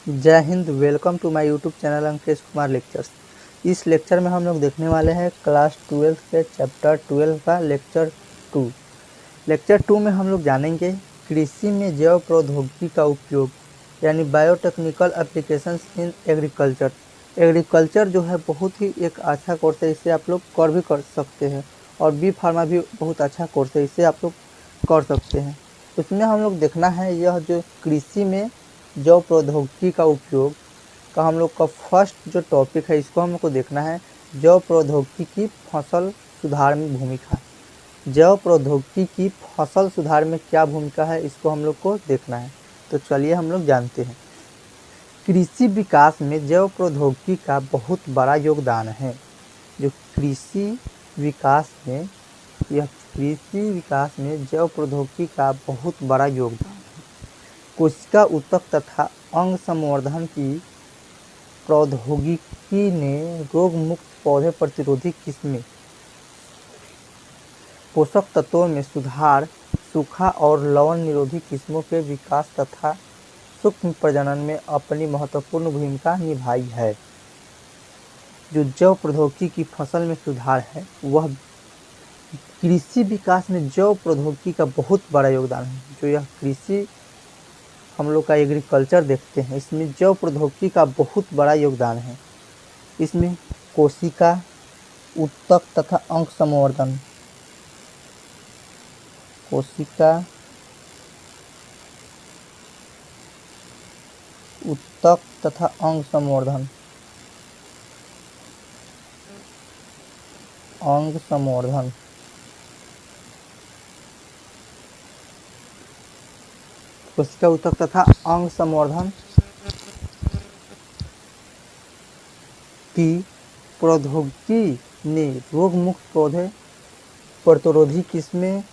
जय हिंद। Welcome to my YouTube channel Ankesh Kumar lectures. इस लेक्चर में हम लोग देखने वाले हैं क्लास 12 के चैप्टर 12 का लेक्चर 2। लेक्चर 2 में हम लोग जानेंगे कृषि में जैव प्रौद्योगिकी का उपयोग, यानी biotechnical applications in agriculture. Agriculture जो है बहुत ही एक अच्छा कोर्स है, इसे आप लोग भी कर सकते हैं, और बी फार्मा भी बहुत अच्छा कोर्स है, इसे आप लोग कर सकते हैं। उसमें हम लोग देखना है यह जो कृषि में जैव प्रौद्योगिकी का उपयोग का हम लोग का फर्स्ट जो टॉपिक है, इसको हम लोग को देखना है जैव प्रौद्योगिकी की फसल सुधार में भूमिका। जैव प्रौद्योगिकी की फसल सुधार में क्या भूमिका है, इसको हम लोग को देखना है। तो चलिए हम लोग जानते हैं। कृषि विकास में जैव प्रौद्योगिकी का बहुत बड़ा योगदान है। जो कृषि विकास में जैव प्रौद्योगिकी का बहुत बड़ा योगदान है। कोशिका ऊतक तथा अंग संवर्धन की प्रौद्योगिकी ने रोग मुक्त पौधे प्रतिरोधी किस्में, पोषक तत्वों में सुधार, सूखा और लवण निरोधी किस्मों के विकास तथा सूक्ष्म प्रजनन में अपनी महत्वपूर्ण भूमिका निभाई है। जो जैव प्रौद्योगिकी की फसल में सुधार है, वह कृषि विकास में जैव प्रौद्योगिकी का बहुत बड़ा योगदान है। जो यह कृषि हम लोग का एग्रीकल्चर देखते हैं, इसमें जैव प्रौद्योगिकी का बहुत बड़ा योगदान है। इसमें कोशिका ऊतक तथा अंग संवर्धन, कोशिका ऊतक तथा अंग संवर्धन, कोशिका ऊतक तथा अंग संवर्धन की प्रौद्योगिकी ने रोग मुक्त पौधे प्रतिरोधी किस्में,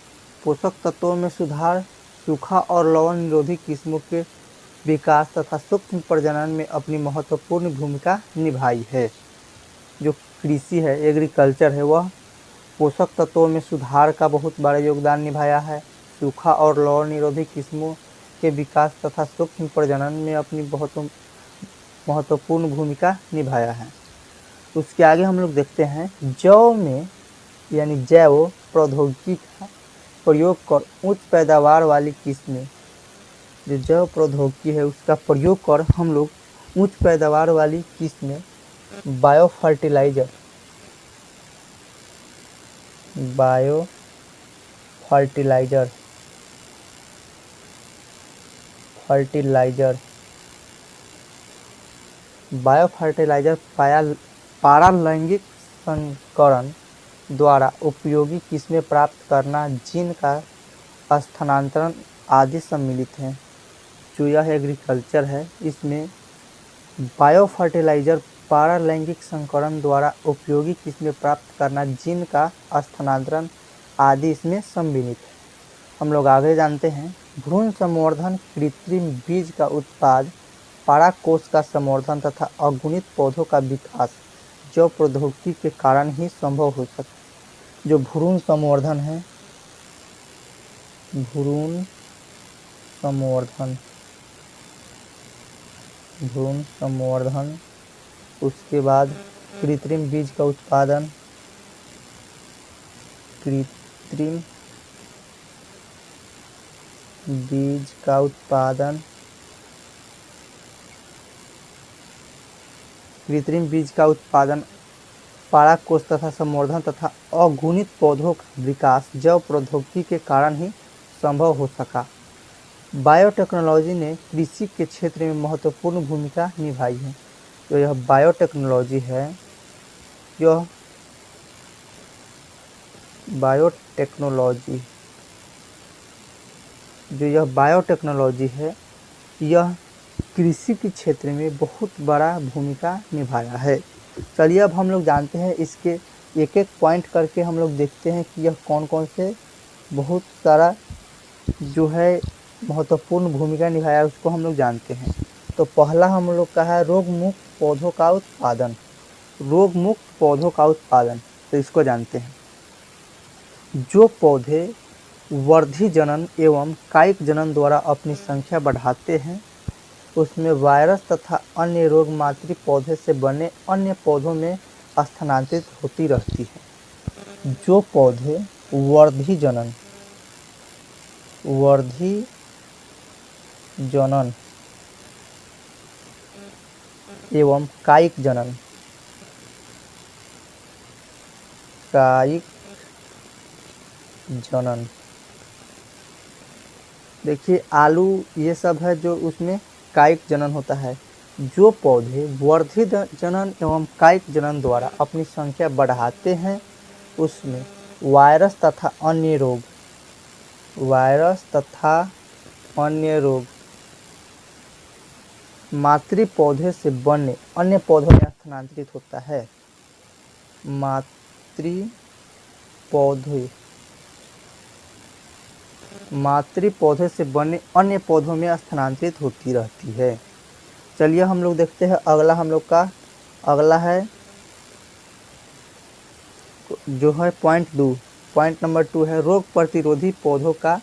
पोषक तत्वों में सुधार, सूखा और लवण निरोधी किस्मों के विकास तथा सूक्ष्म प्रजनन में अपनी महत्वपूर्ण भूमिका निभाई है। जो कृषि है, एग्रीकल्चर है, वह पोषक तत्वों में सुधार का बहुत बड़ा योगदान निभाया है। सूखा और लवण निरोधी किस्मों के विकास तथा सूक्ष्म प्रजनन में अपनी बहुत महत्वपूर्ण भूमिका निभाया है। उसके आगे हम लोग देखते हैं जैव में, यानी जैव प्रौद्योगिकी का प्रयोग कर उच्च पैदावार वाली किस्में, जो जैव प्रौद्योगिकी है उसका प्रयोग कर हम लोग उच्च पैदावार वाली किस्में बायो फर्टिलाइजर पारालैंगिक संकरण द्वारा उपयोगी किस्में प्राप्त करना, जीन का स्थानांतरण आदि सम्मिलित हैं। जो यह एग्रीकल्चर है, इसमें बायो फर्टिलाइजर पारालैंगिक संकरण द्वारा उपयोगी किस्में प्राप्त करना, जीन का स्थानांतरण आदि इसमें सम्मिलित है। हम लोग आगे जानते हैं भ्रूण संवर्धन, कृत्रिम बीज का उत्पाद, परागकोश का संवर्धन तथा अगुणित पौधों का विकास जैव प्रौद्योगिकी के कारण ही संभव हो सकता है। जो भ्रूण संवर्धन है, भ्रूण संवर्धन, उसके बाद कृत्रिम बीज का उत्पादन, कृत्रिम बीज का उत्पादन, परागकोश तथा संवर्धन तथा अगुणित पौधों का विकास जैव प्रौद्योगिकी के कारण ही संभव हो सका। बायोटेक्नोलॉजी ने कृषि के क्षेत्र में महत्वपूर्ण भूमिका निभाई है। तो यह बायोटेक्नोलॉजी है, यह कृषि के क्षेत्र में बहुत बड़ा भूमिका निभाया है। चलिए अब हम लोग जानते हैं, इसके एक एक पॉइंट करके हम लोग देखते हैं कि यह कौन कौन से बहुत सारा जो है महत्वपूर्ण भूमिका निभाया, उसको हम लोग जानते हैं। तो पहला हम लोग का है रोग मुक्त पौधों का उत्पादन। तो इसको जानते हैं। जो पौधे वर्धी जनन एवं कायिक जनन द्वारा अपनी संख्या बढ़ाते हैं, उसमें वायरस तथा अन्य रोग मातृ पौधे से बने अन्य पौधों में स्थानांतरित होती रहती है। जो पौधे वर्धी जनन एवं कायिक जनन, देखिए आलू ये सब है जो उसमें कायिक जनन होता है। जो पौधे वर्धी जनन एवं कायिक जनन द्वारा अपनी संख्या बढ़ाते हैं उसमें वायरस तथा अन्य रोग मातृ पौधे से बने अन्य पौधों में स्थानांतरित होता है। मातृ पौधे से बने अन्य पौधों में स्थानांतरित होती रहती है। चलिए हम लोग देखते हैं अगला है जो है पॉइंट नंबर 2 है रोग प्रतिरोधी पौधों का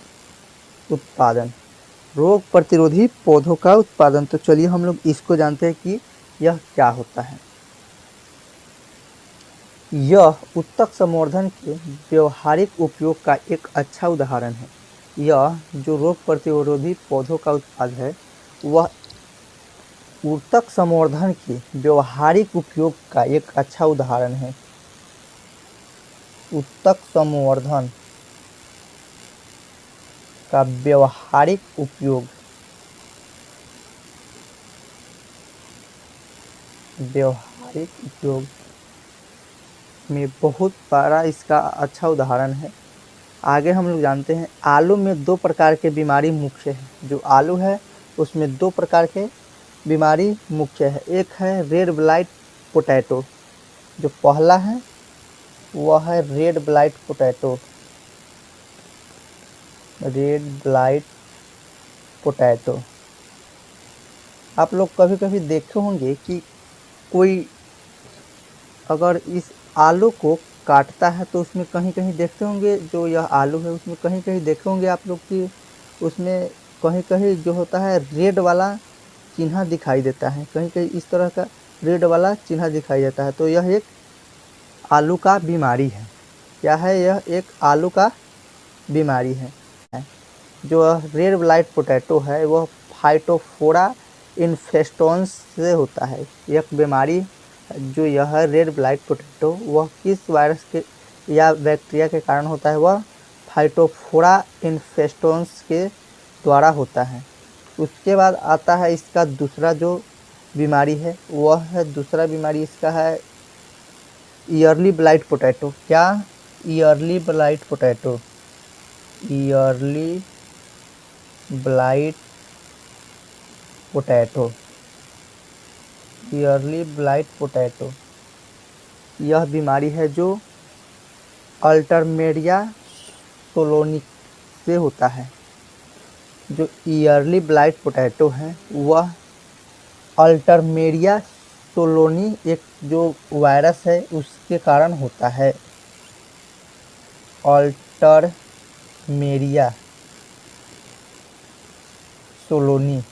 उत्पादन। तो चलिए हम लोग इसको जानते हैं कि यह क्या होता है। यह उत्तक संवर्धन के व्यवहारिक उपयोग का एक अच्छा उदाहरण है। यह जो रोग प्रतिरोधी पौधों का उत्पाद है वह उत्तक संवर्धन के व्यवहारिक उपयोग का एक अच्छा उदाहरण है। उत्तक संवर्धन का व्यवहारिक उपयोग में बहुत बड़ा इसका अच्छा उदाहरण है। आगे हम लोग जानते हैं आलू में 2 प्रकार के बीमारी मुख्य है। जो आलू है उसमें 2 प्रकार के बीमारी मुख्य है। एक है रेड ब्लाइट पोटैटो, जो पहला है वह है रेड ब्लाइट पोटैटो। आप लोग कभी कभी देखे होंगे कि कोई अगर इस आलू को काटता है तो उसमें कहीं कहीं देखते होंगे, जो यह आलू है उसमें कहीं कहीं देखे होंगे आप लोग कि उसमें कहीं कहीं जो होता है रेड वाला चिन्ह दिखाई देता है, कहीं कहीं इस तरह का रेड वाला चिन्ह दिखाई देता है। तो यह एक आलू का बीमारी है। क्या है? यह एक आलू का बीमारी है। जो रेड ब्लाइट पोटैटो है वह फाइटोफोरा इन्फेस्टोन्स से होता है। यह बीमारी जो यह रेड ब्लाइट पोटैटो वह किस वायरस के या बैक्टीरिया के कारण होता है? वह फाइटोफोरा इन्फेस्टोन्स के द्वारा होता है। उसके बाद आता है इसका दूसरा जो बीमारी है वह है, दूसरा बीमारी इसका है ईयरली ब्लाइट पोटैटो। क्या? ईयरली ब्लाइट पोटैटो यह बीमारी है जो अल्टरमेरिया सोलोनी से होता है। जो ईयरली ब्लाइट पोटैटो है वह अल्टरमेरिया सोलोनी एक जो वायरस है उसके कारण होता है। अल्टरमेरिया सोलोनी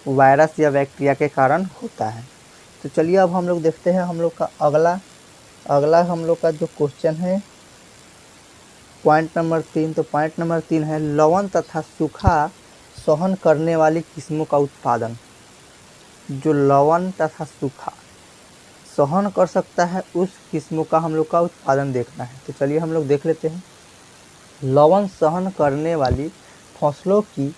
वायरस या बैक्टीरिया के कारण होता है। तो चलिए अब हम लोग देखते हैं हम लोग का अगला हम लोग का जो क्वेश्चन है पॉइंट नंबर 3। तो पॉइंट नंबर 3 है लवण तथा सूखा सहन करने वाली किस्मों का उत्पादन। जो लवण तथा सूखा सहन कर सकता है उस किस्मों का हम लोग का उत्पादन देखना है। तो चलिए हम लोग देख लेते हैं। लवण सहन करने वाली फसलों की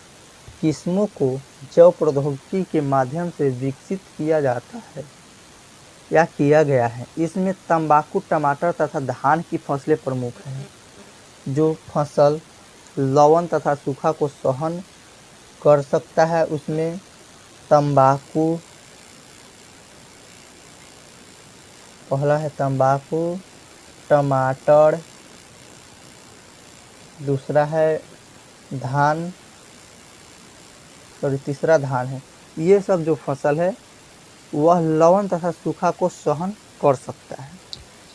किस्मों को जैव प्रौद्योगिकी के माध्यम से विकसित किया जाता है या किया गया है। इसमें तंबाकू, टमाटर तथा धान की फसलें प्रमुख हैं। जो फसल लवण तथा सूखा को सहन कर सकता है उसमें तंबाकू, पहला है तंबाकू, टमाटर, दूसरा है धान, तीसरा धान है। ये सब जो फसल है वह लवण तथा सूखा को सहन कर सकता है।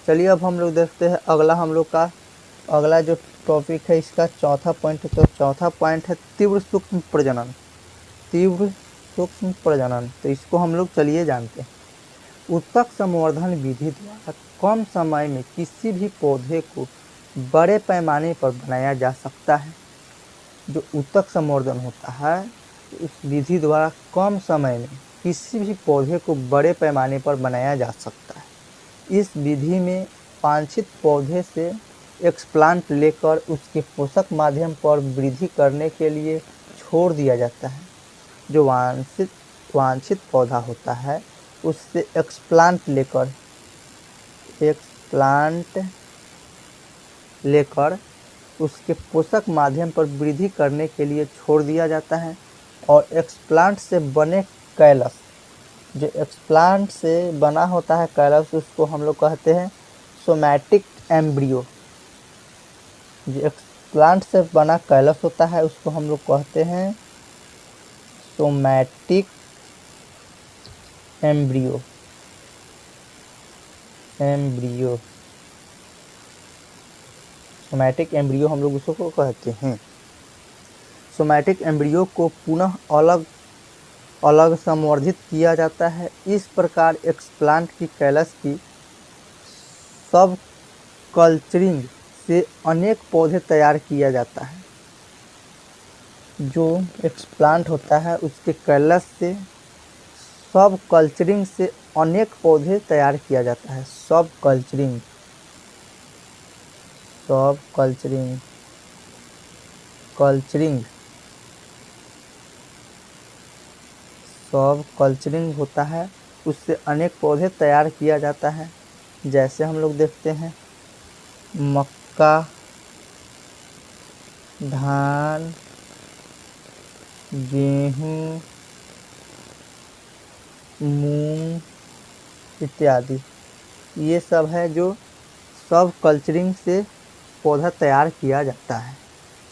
चलिए अब हम लोग देखते हैं अगला हम लोग का अगला जो टॉपिक है इसका चौथा पॉइंट है, तो चौथा पॉइंट है तीव्र सूक्ष्म प्रजनन। तीव्र सूक्ष्म प्रजनन, तो इसको हम लोग चलिए जानते हैं। उत्तक संवर्धन विधि द्वारा कम समय में किसी भी पौधे को बड़े पैमाने पर बनाया जा सकता है। जो उत्तक संवर्धन होता है उस विधि द्वारा कम समय में किसी भी पौधे को बड़े पैमाने पर बनाया जा सकता है। इस विधि में वांछित पौधे से एक्सप्लांट लेकर उसके पोषक माध्यम पर वृद्धि करने के लिए छोड़ दिया जाता है। जो वांछित पौधा होता है उससे एक्सप्लांट लेकर उसके पोषक माध्यम पर वृद्धि करने के लिए छोड़ दिया जाता है। और एक्सप्लांट से बने कैलस, जो एक्सप्लांट से बना होता है कैलस, उसको हम लोग कहते हैं सोमैटिक एम्ब्रियो। जो एक्सप्लांट से बना कैलस होता है उसको हम लोग कहते हैं सोमैटिक एम्ब्रियो। सोमैटिक एम्ब्रियो हम लोग उसको कहते हैं। सोमैटिक एम्ब्रियो को पुनः अलग अलग संवर्धित किया जाता है। इस प्रकार एक्सप्लांट की कैलस की सब कल्चरिंग से अनेक पौधे तैयार किया जाता है। जो एक्सप्लांट होता है उसके कैलस से सब कल्चरिंग से अनेक पौधे तैयार किया जाता है। सब कल्चरिंग होता है, उससे अनेक पौधे तैयार किया जाता है। जैसे हम लोग देखते हैं मक्का, धान, गेहूँ, मूंग इत्यादि, ये सब है जो सब कल्चरिंग से पौधा तैयार किया जाता है।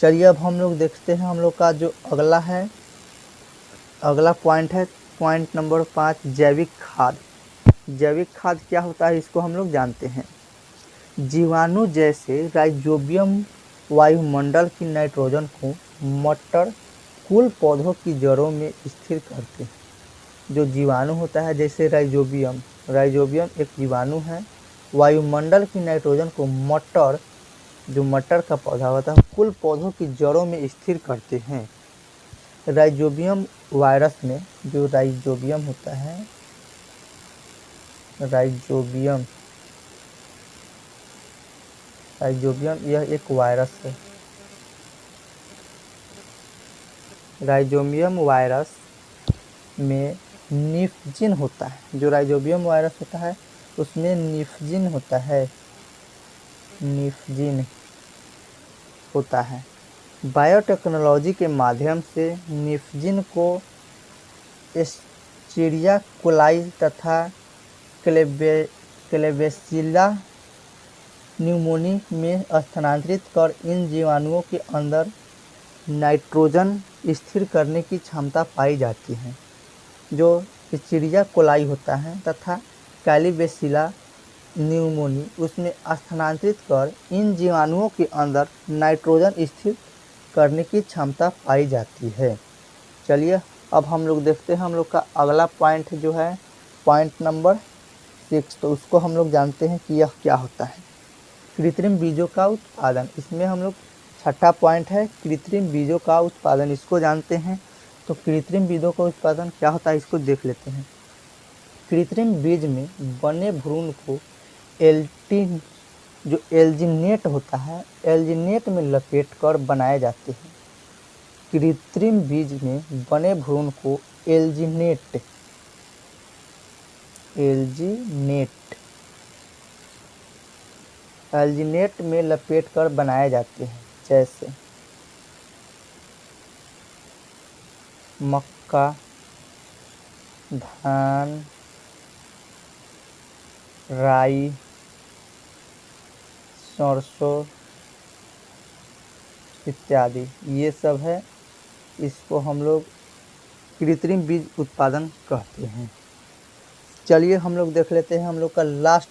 चलिए अब हम लोग देखते हैं हम लोग का जो अगला पॉइंट है, पॉइंट नंबर 5, जैविक खाद। जैविक खाद क्या होता है इसको हम लोग जानते हैं। जीवाणु जैसे राइजोबियम वायुमंडल की नाइट्रोजन को मटर कुल पौधों की जड़ों में स्थिर करते हैं। जो जीवाणु होता है जैसे राइजोबियम एक जीवाणु है, वायुमंडल की नाइट्रोजन को मटर का पौधा होता है कुल पौधों की जड़ों में स्थिर करते हैं। राइजोबियम वायरस में जो राइजोबियम होता है, राइजोबियम यह एक वायरस है। राइजोबियम वायरस में निफ्जिन होता है। जो राइजोबियम वायरस होता है उसमें निफ्जिन होता है। बायोटेक्नोलॉजी के माध्यम से निफ्जिन को एस्चेरिया कोलाई तथा क्लेबेसिला न्यूमोनी में स्थानांतरित कर इन जीवाणुओं के अंदर नाइट्रोजन स्थिर करने की क्षमता पाई जाती है। जो एस्चेरिया कोलाई होता है तथा कैलिबेसिला न्यूमोनी उसमें स्थानांतरित कर इन जीवाणुओं के अंदर नाइट्रोजन स्थिर करने की क्षमता पाई जाती है। चलिए अब हम लोग देखते हैं हम लोग का अगला पॉइंट जो है पॉइंट नंबर 6, तो उसको हम लोग जानते हैं कि यह क्या होता है। कृत्रिम बीजों का उत्पादन। इसमें हम लोग छठा पॉइंट है कृत्रिम बीजों का उत्पादन, इसको जानते हैं। तो कृत्रिम बीजों का उत्पादन क्या होता है इसको देख लेते हैं। कृत्रिम बीज में बने भ्रूण को एल्जिनेट होता है, एल्जिनेट में लपेट कर बनाए जाते हैं। कृत्रिम बीज में बने भ्रूण को एल्जिनेट में लपेट कर बनाए जाते हैं। जैसे मक्का, धान, राई, सरसों इत्यादि, ये सब है, इसको हम लोग कृत्रिम बीज उत्पादन कहते हैं। चलिए हम लोग देख लेते हैं हम लोग का लास्ट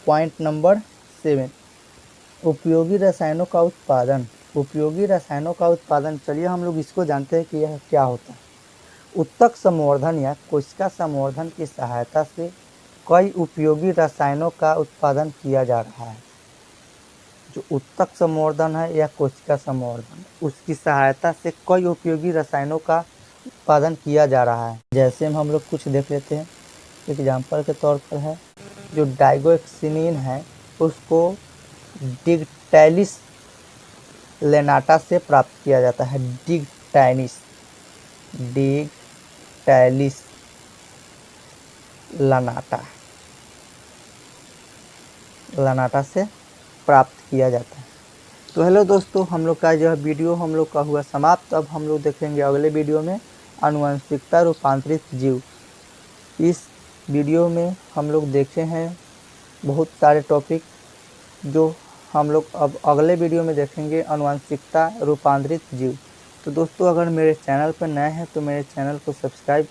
पॉइंट नंबर 7, उपयोगी रसायनों का उत्पादन। उपयोगी रसायनों का उत्पादन, चलिए हम लोग इसको जानते हैं कि यह क्या होता है। उत्तक संवर्धन या कोशिका संवर्धन की सहायता से कई उपयोगी रसायनों का उत्पादन किया जा रहा है। जो उत्तक संवर्धन है या कोशिका संवर्धन, उसकी सहायता से कई उपयोगी रसायनों का उत्पादन किया जा रहा है। जैसे हम लोग कुछ देख लेते हैं। एग्जाम्पल के तौर पर है जो डाइगोक्सिनिन है उसको डिगटैलिस लेनाटा से प्राप्त किया जाता है। डिगटैलिस लेनाटा से प्राप्त किया जाता है। तो हेलो दोस्तों, हम लोग का यह वीडियो हम लोग का हुआ समाप्त। अब हम लोग देखेंगे अगले वीडियो में आनुवंशिकता रूपांतरित जीव। इस वीडियो में हम लोग देखे हैं बहुत सारे टॉपिक जो हम लोग अब अगले वीडियो में देखेंगे आनुवंशिकता रूपांतरित जीव। तो दोस्तों, अगर मेरे चैनल पर नए हैं तो मेरे चैनल को सब्सक्राइब कर